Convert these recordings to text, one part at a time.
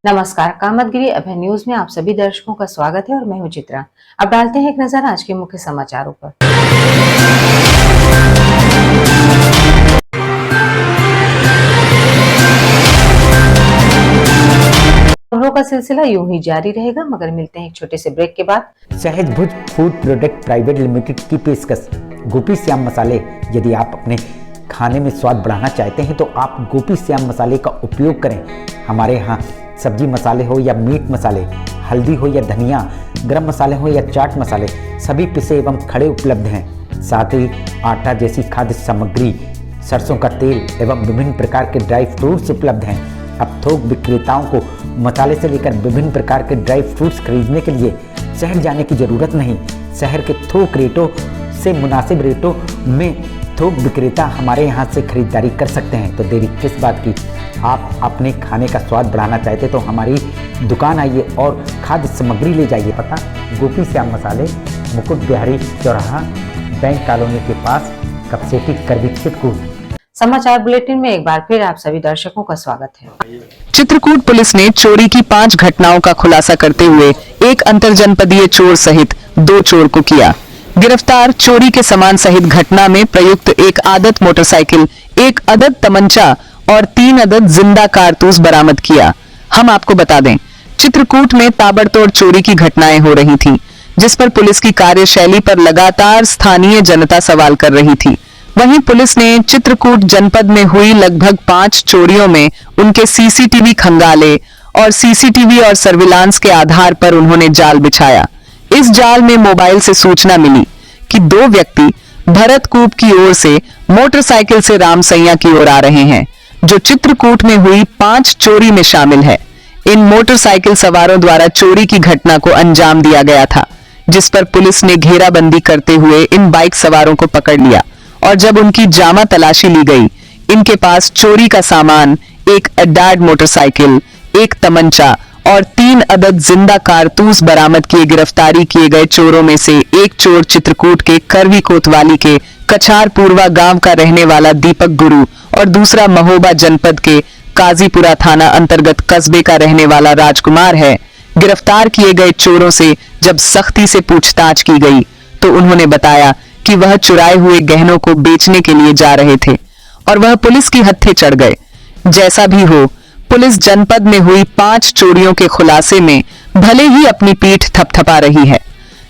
नमस्कार, कामतगिरी अभय न्यूज में आप सभी दर्शकों का स्वागत है और मैं हूं चित्रा। अब डालते हैं एक नजर आज के मुख्य समाचारों पर। खबरों का सिलसिला यूं ही जारी रहेगा, मगर मिलते हैं एक छोटे से ब्रेक के बाद। सहज भुज फूड प्रोडक्ट प्राइवेट लिमिटेड की पेशकश गोपी श्याम मसाले। यदि आप अपने खाने में स्वाद बढ़ाना चाहते हैं तो आप गोपी श्याम मसाले का उपयोग करें। हमारे यहाँ सब्जी मसाले हो या मीट मसाले, हल्दी हो या धनिया, गरम मसाले हो या चाट मसाले, सभी पिसे एवं खड़े उपलब्ध हैं। साथ ही आटा जैसी खाद्य सामग्री, सरसों का तेल एवं विभिन्न प्रकार के ड्राई फ्रूट्स उपलब्ध हैं। अब थोक विक्रेताओं को मसाले से लेकर विभिन्न प्रकार के ड्राई फ्रूट्स खरीदने के लिए शहर जाने की जरूरत नहीं। शहर के थोक रेटों से मुनासिब रेटों में थोक विक्रेता हमारे यहाँ से खरीदारी कर सकते हैं। तो देरी किस बात की, आप अपने खाने का स्वाद बढ़ाना चाहते तो हमारी दुकान आइए और खाद्य सामग्री ले जाइए। पता गोपी श्याम मसाले, मुकुट बिहारी चौराहा, बैंक कॉलोनी के पास, कपसेटी करवी चित्रकूट। समाचार बुलेटिन में एक बार फिर आप सभी दर्शकों का स्वागत है। चित्रकूट पुलिस ने चोरी की 5 घटनाओं का खुलासा करते हुए एक अंतरजनपदीय चोर सहित 2 चोर को किया गिरफ्तार। चोरी के सामान सहित घटना में प्रयुक्त एक आदत मोटरसाइकिल, एक अदद तमंचा और 3 अदद जिंदा कारतूस बरामद किया। हम आपको बता दें, चित्रकूट में ताबड़तोड़ चोरी की घटनाएं हो रही थी, जिस पर पुलिस की कार्यशैली पर लगातार स्थानीय जनता सवाल कर रही थी। वहीं पुलिस ने चित्रकूट जनपद में हुई लगभग 5 चोरियों में उनके सीसीटीवी खंगाले और सीसीटीवी और सर्विलांस के आधार पर उन्होंने जाल बिछाया। इस जाल में मोबाइल से सूचना मिली कि 2 व्यक्ति भरतकूप की ओर से मोटरसाइकिल से रामसैया की ओर आ रहे हैं, जो चित्रकूट में हुई 5 चोरी में शामिल है। इन मोटरसाइकिल सवारों द्वारा चोरी की घटना को अंजाम दिया गया था, जिस पर पुलिस ने घेराबंदी करते हुए इन बाइक सवारों को पकड़ लिया और जब उनकी जामा तलाशी ली गई, इनके पास चोरी का सामान, एक अड्डाड मोटरसाइकिल, एक तमंचा और 3 अदद जिंदा कारतूस बरामद किए। गिरफ्तारी किए गए चोरों में से एक चोर चित्रकूट के करवी कोतवाली के कछारपुरवा गांव का रहने वाला दीपक गुरु और दूसरा महोबा जनपद के काजीपुरा थाना अंतर्गत कस्बे का रहने वाला राजकुमार है। गिरफ्तार किए गए चोरों से जब सख्ती से पूछताछ की गई तो उन्होंने बताया कि वह चुराए हुए गहनों को बेचने के लिए जा रहे थे और वह पुलिस की हत्थे चढ़ गए। जैसा भी हो, पुलिस जनपद में हुई 5 चोरियों के खुलासे में भले ही अपनी पीठ थपथपा रही है।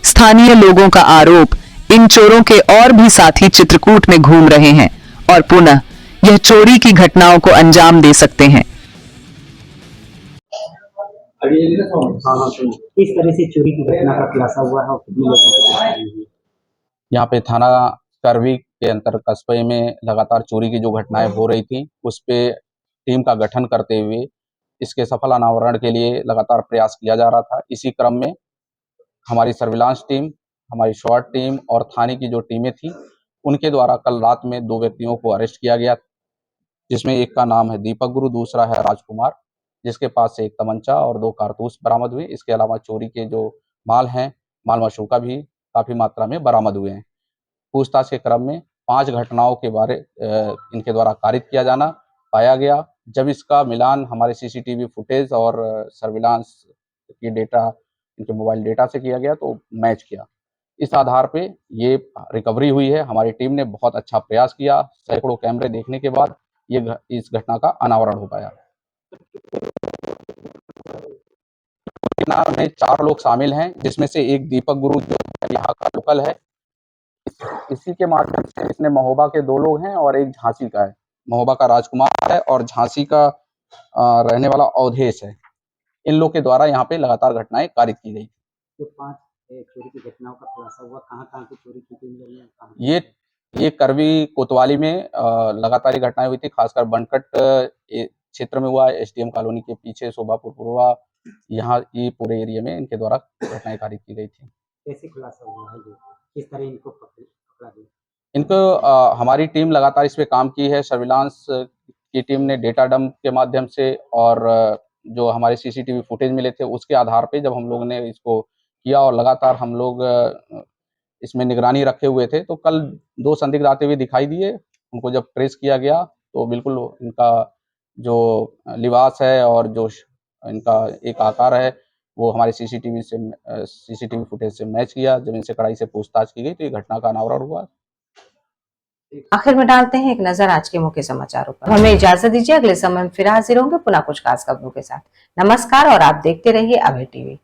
स्थानीय लोगों का आरोप, इन चोरों के और भी साथी चित्रकूट में घूम रहे हैं और पुनः यह चोरी की घटनाओं को अंजाम दे सकते हैं। किस तरह से चोरी की घटना का खुलासा हुआ है और कितने लोगों को गिरफ्तारी हुई? यहाँ पे थाना करवी के अंतर्गत कस्बे में लगातार चोरी की जो घटनाएं हो रही थी, उस पे टीम का गठन करते हुए इसके सफल अनावरण के लिए लगातार प्रयास किया जा रहा था। इसी क्रम में हमारी सर्विलांस टीम, हमारी स्वाट टीम और थाने की जो टीमें थी, उनके द्वारा कल रात में 2 व्यक्तियों को अरेस्ट किया गया, जिसमें एक का नाम है दीपक गुरु, दूसरा है राजकुमार, जिसके पास से एक तमंचा और 2 कारतूस बरामद हुए। इसके अलावा चोरी के जो माल हैं, माल मशरूका भी काफ़ी मात्रा में बरामद हुए हैं। पूछताछ के क्रम में 5 घटनाओं के बारे इनके द्वारा कारित किया जाना पाया गया। जब इसका मिलान हमारे सीसीटीवी फुटेज और सर्विलांस की डेटा, इनके मोबाइल डेटा से किया गया तो मैच किया। इस आधार पे ये रिकवरी हुई है। हमारी टीम ने बहुत अच्छा प्रयास किया। सैकड़ों कैमरे देखने के बाद इस घटना का अनावरण हो पाया। घटना में 4 लोग शामिल हैं, जिसमें से एक दीपक गुरु जो यहाँ का लोकल है। इसी के माध्यम से इसने महोबा के 2 लोग हैं और एक झांसी का है। महोबा का राजकुमार है और झांसी का रहने वाला अवधेश है। इन लोग के द्वारा यहाँ पे लगातार घटनाएं कारित की गई। जो 5 चोरी की घटनाओं का खुलासा हुआ, कहाँ की चोरी की थी? ये करवी कोतवाली में लगातार ये घटनाएं हुई थी, खासकर बनकट क्षेत्र में हुआ। एसडीएम कॉलोनी के पीछे शोभापुर पूर्वा, यहाँ ये पूरे एरिया में इनके द्वारा घटनाएं कारित की गई थी। कैसे खुलासा हुआ है, किस तरह इनको पकड़ा गया? इनको हमारी टीम लगातार इस पे काम की है। सर्विलांस की टीम ने डेटा डंप के माध्यम से और जो हमारे सीसीटीवी फुटेज मिले थे उसके आधार पे जब हम लोगों ने इसको किया और लगातार हम लोग इसमें निगरानी रखे हुए थे, तो कल 2 संदिग्ध आते हुए दिखाई दिए। उनको जब ट्रेस किया गया तो बिल्कुल इनका जो लिबास है और जो इनका एक आकार है वो हमारे सीसीटीवी फुटेज से मैच किया। जब इनसे कड़ाई से पूछताछ की गई तो ये घटना का अनावरण हुआ। आखिर में डालते हैं एक नजर आज के मुख्य समाचारों पर। हमें इजाजत दीजिए, अगले समय में फिर हाजिर होंगे पुनः कुछ खास खबरों के साथ। नमस्कार और आप देखते रहिए अभय टीवी।